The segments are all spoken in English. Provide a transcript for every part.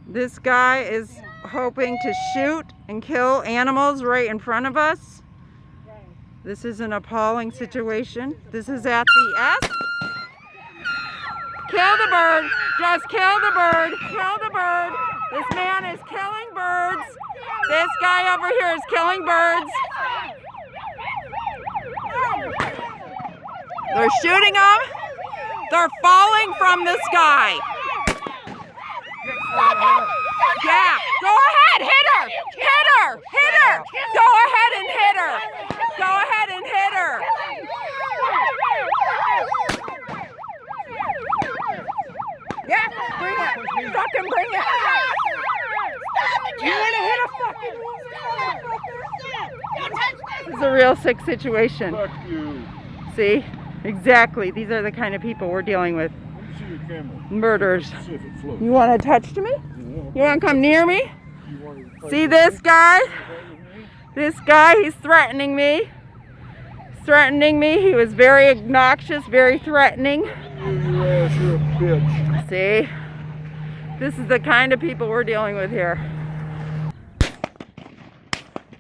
This guy is hoping to shoot and kill animals right in front of us. This is an appalling situation. This is at the S. Kill the bird! Just kill the bird! Kill the bird! This man is killing birds! This guy over here is killing birds! They're shooting them! They're falling from the sky! Yeah! Go ahead! Hit her! Hit her! Hit her! Go ahead and hit her! Go ahead and hit her! Yeah, bring it! Fucking bring it! You want to hit a fucking woman? This is a real sick situation. Fuck you. See? Exactly. These are the kind of people we're dealing with. Let me see your camera. Murders. See if it floats. You want to touch me? You want to come near me? You want to fight See with this me? guy? You want to fight with me? This guy, he's threatening me. He's threatening me. He was very obnoxious, very threatening. You ass, you're a bitch. See? This is the kind of people we're dealing with here.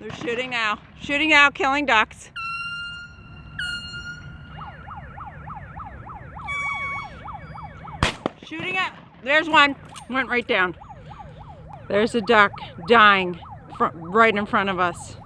They're shooting now. Shooting now, killing ducks. Shooting at. There's one. Went right down. There's a duck dying right in front of us.